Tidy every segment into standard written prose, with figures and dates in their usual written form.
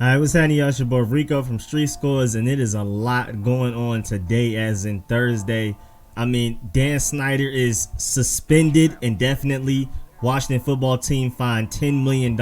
Alright, what's happening, y'all? It's your boy Rico from Street Scores, and it is a lot going on today, as in Thursday. Dan Snyder is suspended indefinitely. Washington football team fined $10 million.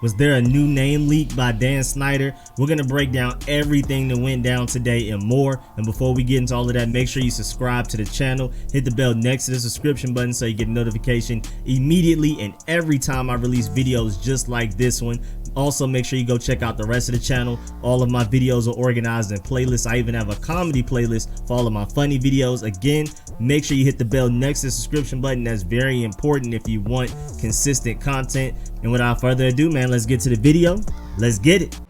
Was there a new name leaked by Dan Snyder? We're going to break down everything that went down today and more. And before we get into all of that, make sure you subscribe to the channel. Hit the bell next to the subscription button so you get a notification immediately and every time I release videos just like this one. Also, make sure you go check out the rest of the channel. All of my videos are organized in playlists. I even have a comedy playlist for all of my funny videos. Again, make sure you hit the bell next to the subscription button. That's very important if you want consistent content. And without further ado, man, let's get to the video. Let's get it.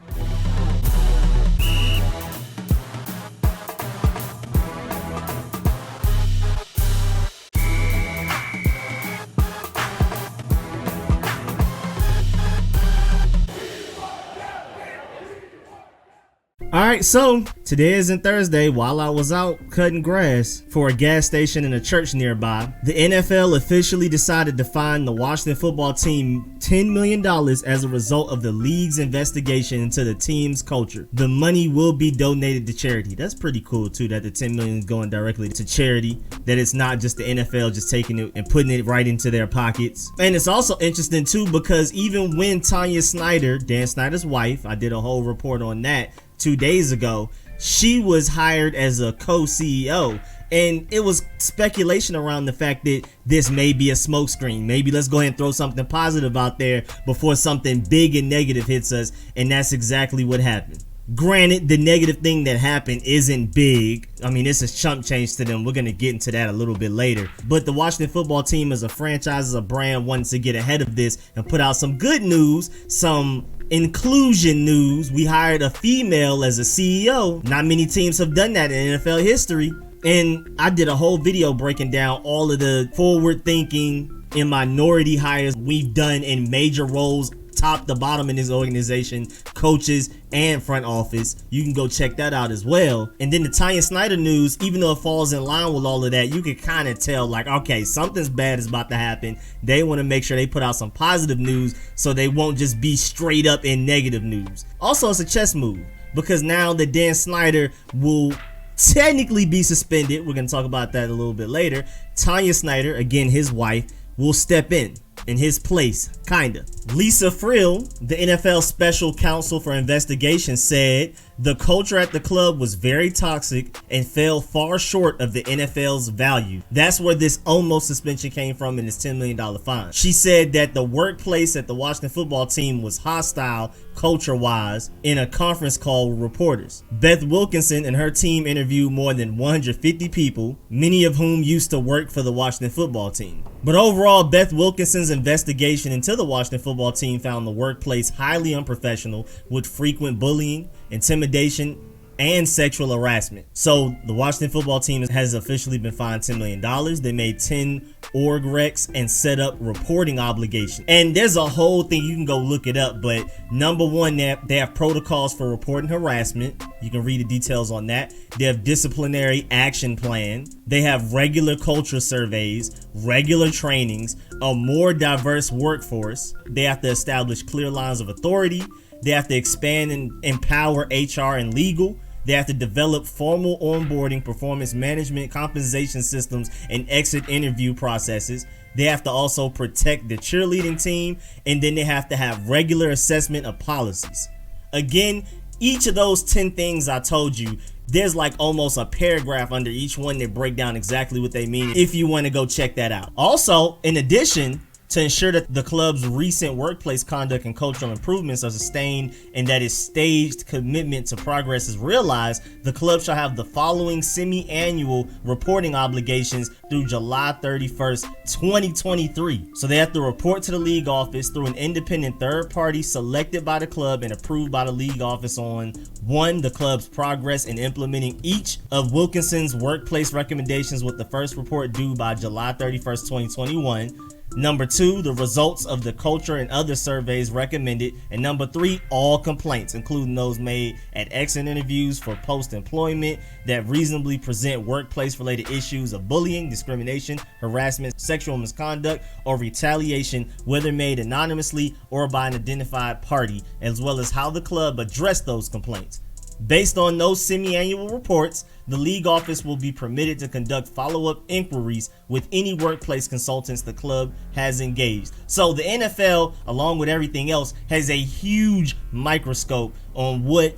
Alright, so today isn't Thursday. While I was out cutting grass for a gas station and a church nearby, the NFL officially decided to fine the Washington football team $10 million as a result of the league's investigation into the team's culture. The money will be donated to charity. That's pretty cool too, that the $10 million is going directly to charity, that it's not just the NFL just taking it and putting it right into their pockets. And it's also interesting too because even when Tanya Snyder, Dan Snyder's wife, I did a whole report on that 2 days ago, she was hired as a co-CEO, and it was speculation around the fact that this may be a smokescreen. Maybe let's go ahead and throw something positive out there before something big and negative hits us, and that's exactly what happened. Granted, the negative thing that happened isn't big. This is chump change to them. We're going to get into that a little bit later. But the Washington football team as a franchise, as a brand, wants to get ahead of this and put out some good news, some inclusion news. We hired a female as a CEO. Not many teams have done that in NFL history. And I did a whole video breaking down all of the forward thinking and minority hires we've done in major roles, top to bottom in this organization, coaches and front office. You can go check that out as well. And then the Tanya Snyder news, even though it falls in line with all of that, you can kind of tell like, okay, something's bad is about to happen. They want to make sure they put out some positive news so they won't just be straight up in negative news. Also, it's a chess move because now that Dan Snyder will technically be suspended, we're going to talk about that a little bit later, Tanya Snyder, again his wife, will step in his place, kinda. Lisa Frill, the NFL special counsel for investigation, said the culture at the club was very toxic and fell far short of the NFL's value. That's where this almost suspension came from in this $10 million fine. She said that the workplace at the Washington football team was hostile culture-wise in a conference call with reporters. Beth Wilkinson and her team interviewed more than 150 people, many of whom used to work for the Washington football team. But overall, Beth Wilkinson's investigation into the Washington football team found the workplace highly unprofessional with frequent bullying, intimidation, and sexual harassment. So the Washington football team has officially been fined $10 million. They made 10 org recs and set up reporting obligations. And there's a whole thing, you can go look it up, but number one, they have protocols for reporting harassment. You can read the details on that. They have disciplinary action plan. They have regular culture surveys, regular trainings, a more diverse workforce. They have to establish clear lines of authority. They have to expand and empower HR and legal. They have to develop formal onboarding, performance management, compensation systems, and exit interview processes. They have to also protect the cheerleading team, and then they have to have regular assessment of policies. Again, each of those 10 things I told you, there's like almost a paragraph under each one that break down exactly what they mean if you want to go check that out. Also, in addition, to ensure that the club's recent workplace conduct and cultural improvements are sustained and that its staged commitment to progress is realized, the club shall have the following semi-annual reporting obligations through July 31st, 2023. So they have to report to the league office through an independent third party selected by the club and approved by the league office on 1, the club's progress in implementing each of Wilkinson's workplace recommendations, with the first report due by July 31st, 2021. Number 2, the results of the culture and other surveys recommended. And number 3, all complaints, including those made at exit interviews for post-employment that reasonably present workplace-related issues of bullying, discrimination, harassment, sexual misconduct, or retaliation, whether made anonymously or by an identified party, as well as how the club addressed those complaints. Based on those semi-annual reports, the league office will be permitted to conduct follow-up inquiries with any workplace consultants the club has engaged. So the NFL, along with everything else, has a huge microscope on what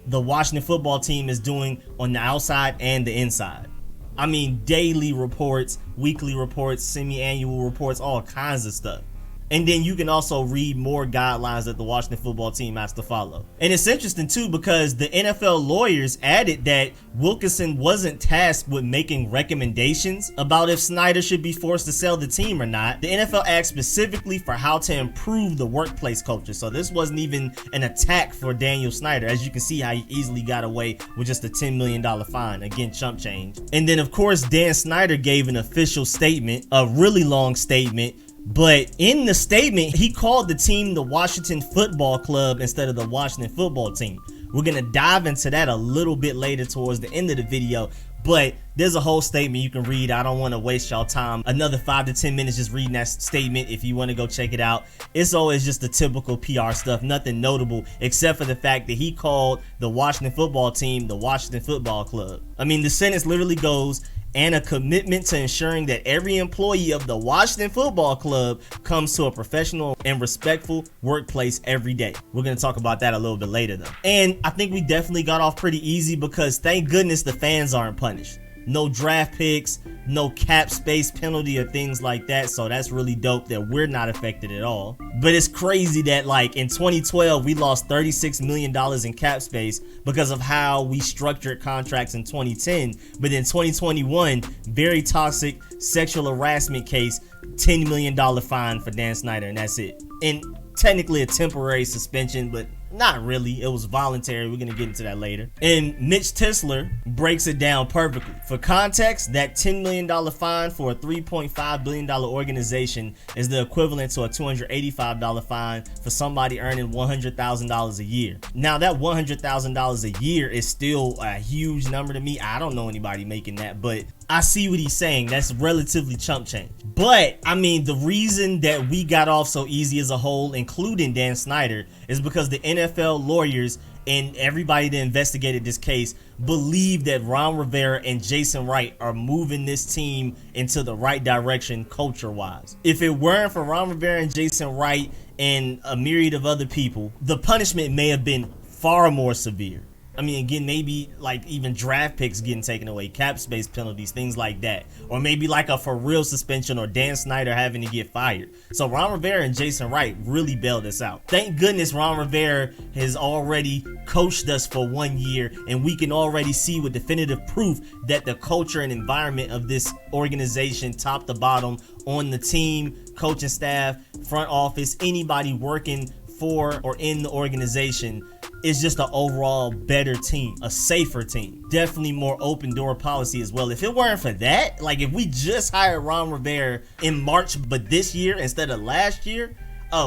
the Washington football team is doing on the outside and the inside. I mean, daily reports, weekly reports, semi-annual reports, all kinds of stuff. And then you can also read more guidelines that the Washington football team has to follow. And it's interesting too because the NFL lawyers added that Wilkinson wasn't tasked with making recommendations about if Snyder should be forced to sell the team or not. The NFL asked specifically for how to improve the workplace culture. So this wasn't even an attack for Daniel Snyder. As you can see how he easily got away with just a $10 million fine. Again, chump change. And then of course, Dan Snyder gave an official statement, a really long statement. But in the statement, he called the team the Washington Football Club instead of the Washington Football Team. We're going to dive into that a little bit later towards the end of the video. But there's a whole statement you can read. I don't want to waste y'all time. Another 5 to 10 minutes just reading that statement if you want to go check it out. It's always just the typical PR stuff. Nothing notable except for the fact that he called the Washington Football Team the Washington Football Club. I mean, the sentence literally goes, and a commitment to ensuring that every employee of the Washington Football Club comes to a professional and respectful workplace every day. We're going to talk about that a little bit later though. And I think we definitely got off pretty easy because thank goodness the fans aren't punished. No draft picks, no cap space penalty or things like that. So that's really dope that we're not affected at all. But it's crazy that like in 2012, we lost $36 million in cap space because of how we structured contracts in 2010. But in 2021, very toxic sexual harassment case, $10 million fine for Dan Snyder, and that's it. And technically a temporary suspension, but not really. It was voluntary. We're going to get into that later. And Mitch Tisler breaks it down perfectly. For context, that $10 million fine for a $3.5 billion organization is the equivalent to a $285 fine for somebody earning $100,000 a year. Now, that $100,000 a year is still a huge number to me. I don't know anybody making that, but I see what he's saying. That's relatively chump change. But, I mean, the reason that we got off so easy as a whole, including Dan Snyder, is because the NFL lawyers and everybody that investigated this case believe that Ron Rivera and Jason Wright are moving this team into the right direction culture-wise. If it weren't for Ron Rivera and Jason Wright and a myriad of other people, the punishment may have been far more severe. I mean, again, maybe like even draft picks getting taken away, cap space penalties, things like that. Or maybe like a for real suspension or Dan Snyder having to get fired. So Ron Rivera and Jason Wright really bailed us out. Thank goodness Ron Rivera has already coached us for 1 year, and we can already see with definitive proof that the culture and environment of this organization, top to bottom, on the team, coaching staff, front office, anybody working for or in the organization, is just an overall better team, a safer team, definitely more open door policy as well. If it weren't for that, like if we just hired Ron Rivera in March but this year instead of last year,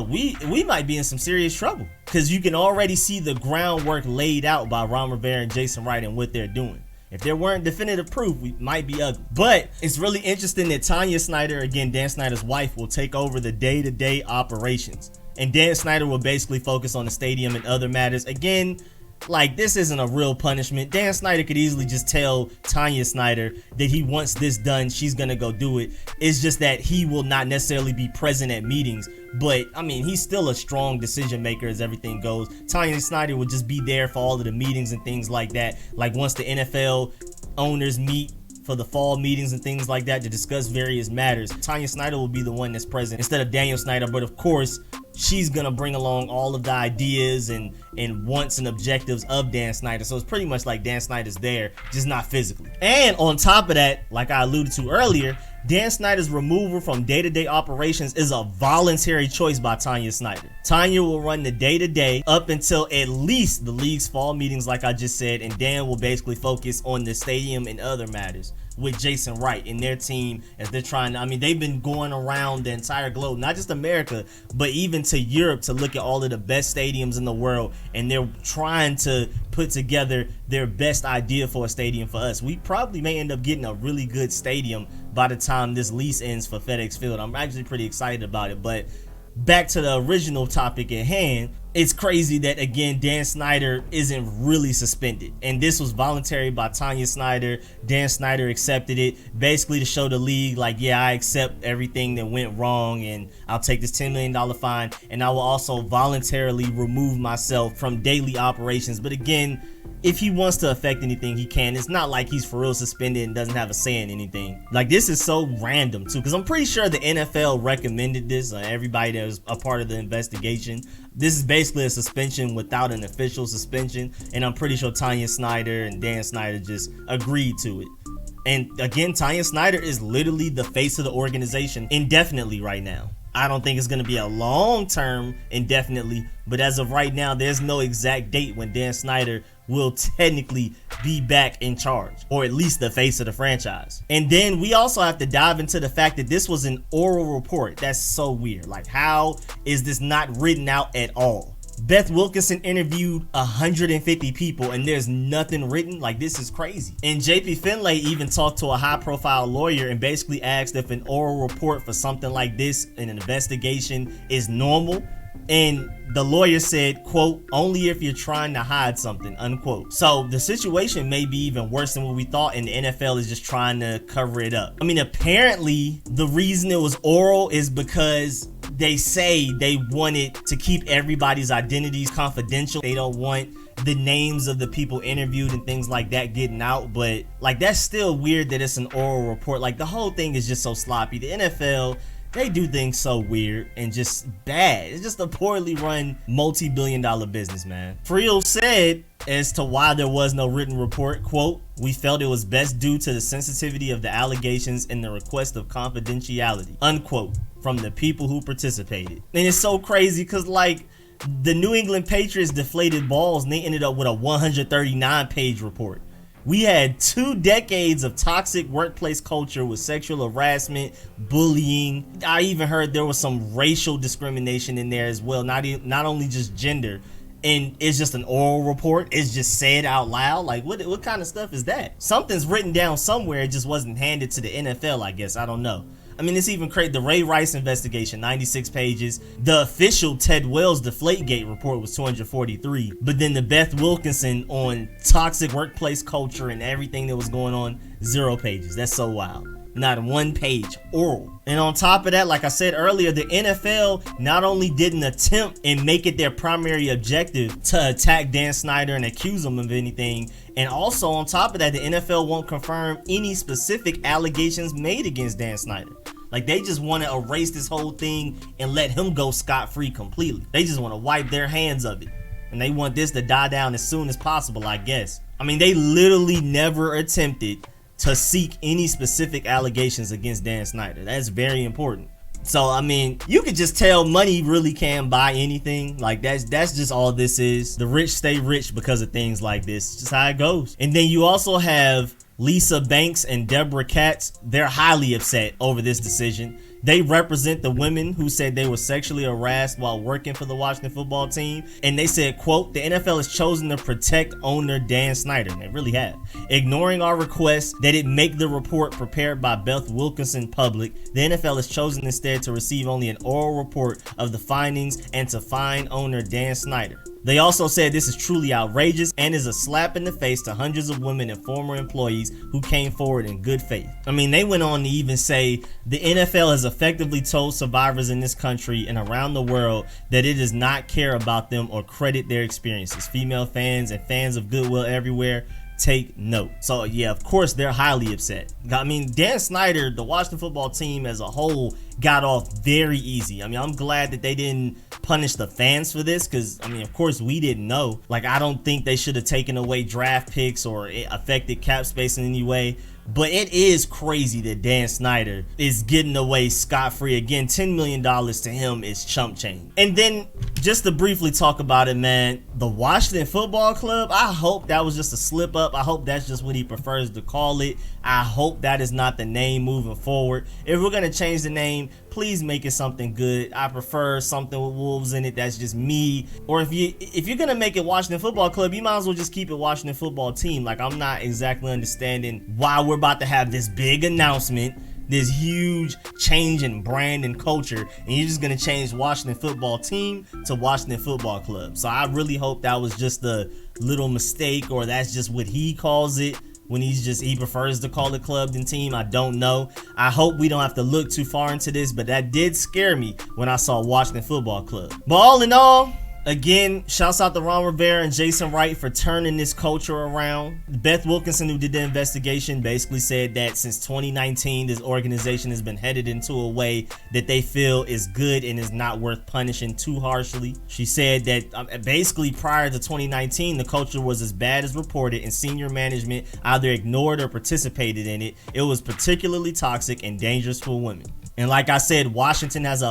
we might be in some serious trouble, because you can already see the groundwork laid out by Ron Rivera and Jason Wright and what they're doing. If there weren't definitive proof, we might be ugly. But it's really interesting that Tanya Snyder, again, Dan Snyder's wife, will take over the day-to-day operations. And Dan Snyder will basically focus on the stadium and other matters. Again, like, this isn't a real punishment. Dan Snyder could easily just tell Tanya Snyder that he wants this done. She's going to go do it. It's just that he will not necessarily be present at meetings. But, I mean, he's still a strong decision maker as everything goes. Tanya Snyder will just be there for all of the meetings and things like that. Like, once the NFL owners meet for the fall meetings and things like that to discuss various matters, Tanya Snyder will be the one that's present instead of Daniel Snyder. But of course, she's gonna bring along all of the ideas and wants and objectives of Dan Snyder. So it's pretty much like Dan Snyder's there, just not physically. And on top of that, like I alluded to earlier, Dan Snyder's removal from day-to-day operations is a voluntary choice by Tanya Snyder. Tanya will run the day-to-day up until at least the league's fall meetings, like I just said, and Dan will basically focus on the stadium and other matters, with Jason Wright and their team as they're trying to, I mean, they've been going around the entire globe, not just America, but even to Europe to look at all of the best stadiums in the world, and they're trying to put together their best idea for a stadium for us. We probably may end up getting a really good stadium by the time this lease ends for FedEx Field. I'm actually pretty excited about it. But back to the original topic at hand, it's crazy that, again, Dan Snyder isn't really suspended. And this was voluntary by Tanya Snyder. Dan Snyder accepted it, basically to show the league, like, yeah, I accept everything that went wrong, and I'll take this $10 million fine, and I will also voluntarily remove myself from daily operations. But again, if he wants to affect anything, he can. It's not like he's for real suspended and doesn't have a say in anything. Like, this is so random too, because I'm pretty sure the NFL recommended this. Everybody that was a part of the investigation. This is basically a suspension without an official suspension, and I'm pretty sure Tanya Snyder and Dan Snyder just agreed to it. And again, Tanya Snyder is literally the face of the organization indefinitely right now. I don't think it's going to be a long term indefinitely, but as of right now, there's no exact date when Dan Snyder will technically be back in charge, or at least the face of the franchise. And then we also have to dive into the fact that this was an oral report. That's so weird. Like, how is this not written out at all? Beth Wilkinson interviewed 150 people and there's nothing written. Like, this is crazy. And JP Finlay even talked to a high profile lawyer and basically asked if an oral report for something like this in an investigation is normal. And the lawyer said, quote, only if you're trying to hide something, unquote. So the situation may be even worse than what we thought, and the NFL is just trying to cover it up. I mean, apparently the reason it was oral is because they say they wanted to keep everybody's identities confidential. They don't want the names of the people interviewed and things like that getting out. But like, that's still weird that it's an oral report. Like, the whole thing is just so sloppy. The NFL, they do things so weird and just bad. It's just a poorly run multi-billion-dollar business, man. Friel said as to why there was no written report, quote, we felt it was best due to the sensitivity of the allegations and the request of confidentiality, unquote, from the people who participated. And it's so crazy because, like, the New England Patriots deflated balls and they ended up with a 139-page report. We had 2 decades of toxic workplace culture with sexual harassment, bullying. I even heard there was some racial discrimination in there as well, not only just gender. And it's just an oral report. It's just said out loud. Like, what kind of stuff is that? Something's written down somewhere. It just wasn't handed to the NFL, I guess. I don't know. I mean, it's even crazy. The Ray Rice investigation, 96 pages. The official Ted Wells Deflategate report was 243. But then the Beth Wilkinson on toxic workplace culture and everything that was going on, 0 pages. That's so wild. Not 1 page, oral. And on top of that, like I said earlier, the NFL not only didn't attempt and make it their primary objective to attack Dan Snyder and accuse him of anything, and also on top of that, the NFL won't confirm any specific allegations made against Dan Snyder. Like, they just want to erase this whole thing and let him go scot-free completely. They just want to wipe their hands of it. And they want this to die down as soon as possible, I guess. I mean, they literally never attempted to seek any specific allegations against Dan Snyder. That's very important. So, I mean, you could just tell money really can buy anything. Like, that's just all this is. The rich stay rich because of things like this. It's just how it goes. And then you also have Lisa Banks and Debra Katz. They're highly upset over this decision. They represent the women who said they were sexually harassed while working for the Washington football team. And they said, quote, the NFL has chosen to protect owner Dan Snyder. And they really have. Ignoring our request that it make the report prepared by Beth Wilkinson public, the NFL has chosen instead to receive only an oral report of the findings and to fine owner Dan Snyder. They also said this is truly outrageous and is a slap in the face to hundreds of women and former employees who came forward in good faith. I mean, they went on to even say the NFL has effectively told survivors in this country and around the world that it does not care about them or credit their experiences. Female fans and fans of goodwill everywhere, take note. So yeah, of course they're highly upset. I mean, Dan Snyder, the Washington football team as a whole, got off very easy. I mean, I'm glad that they didn't punish the fans for this, because I mean, of course we didn't know. Like, I don't think they should have taken away draft picks or it affected cap space in any way. But it is crazy that Dan Snyder is getting away scot-free. Again, $10 million to him is chump change. And then, just to briefly talk about it, man, the Washington Football Club, I hope that was just a slip up. I hope that's just what he prefers to call it. I hope that is not the name moving forward. If we're going to change the name, please make it something good. I prefer something with wolves in it. That's just me. Or if you're going to make it Washington Football Club, you might as well just keep it Washington Football Team. Like, I'm not exactly understanding why we're about to have this big announcement, this huge change in brand and culture, and you're just gonna change Washington Football Team to Washington Football Club. So I really hope that was just a little mistake, or that's just what he calls it when he prefers to call it club than team. I don't know. I hope we don't have to look too far into this, but that did scare me when I saw Washington Football Club. But all in all, again, shouts out to Rivera and Wright for turning this culture around. Beth Wilkinson, who did the investigation, basically said that since 2019, this organization has been headed into a way that they feel is good and is not worth punishing too harshly. She said that basically prior to 2019, the culture was as bad as reported, and senior management either ignored or participated in it. It was particularly toxic and dangerous for women. And like I said, Washington has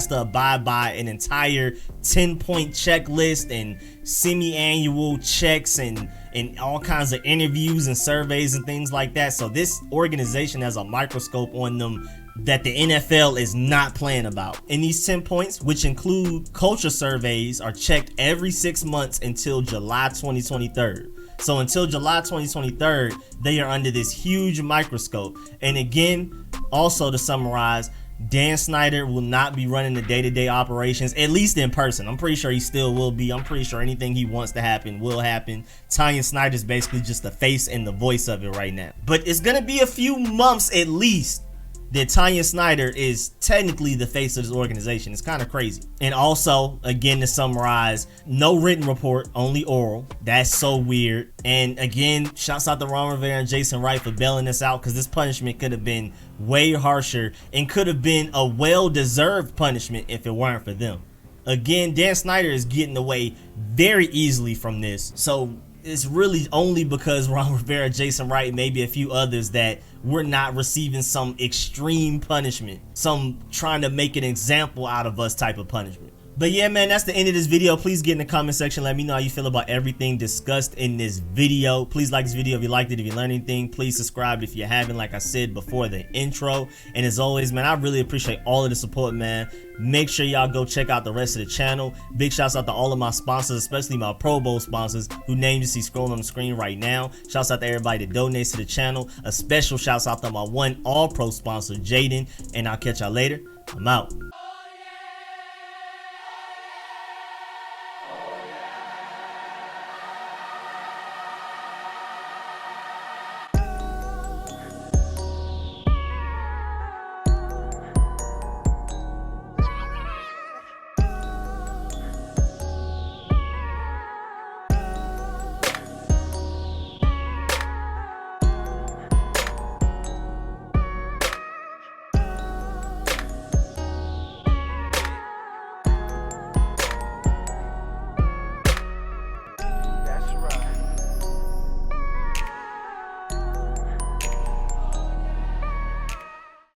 to abide by an entire 10-point checklist and semi-annual checks and all kinds of interviews and surveys and things like that. So this organization has a microscope on them that the NFL is not playing about. And these 10 points, which include culture surveys, are checked every 6 months until July 2023. So until July 2023, they are under this huge microscope. And again, also to summarize, Dan Snyder will not be running the day-to-day operations, at least in person. I'm pretty sure he still will be. I'm pretty sure anything he wants to happen will happen. Tanya Snyder is basically just the face and the voice of it right now. But it's going to be a few months at least that Tanya Snyder is technically the face of this organization. It's kind of crazy. And also, again, to summarize, no written report, only oral. That's so weird. And again, shouts out to Rivera and Wright for bailing this out, because this punishment could have been way harsher and could have been a well-deserved punishment if it weren't for them. Again, Dan Snyder is getting away very easily from this. So it's really only because Rivera, Wright, and maybe a few others that we're not receiving some extreme punishment, some trying to make an example out of us type of punishment. But yeah, man, that's the end of this video. Please get in the comment section. Let me know how you feel about everything discussed in this video. Please like this video if you liked it. If you learned anything, please subscribe if you haven't, like I said before the intro. And as always, man, I really appreciate all of the support, man. Make sure y'all go check out the rest of the channel. Big shouts out to all of my sponsors, especially my Pro Bowl sponsors, whose names you see scrolling on the screen right now. Shouts out to everybody that donates to the channel. A special shouts out to my one All-Pro sponsor, Jaden. And I'll catch y'all later. I'm out.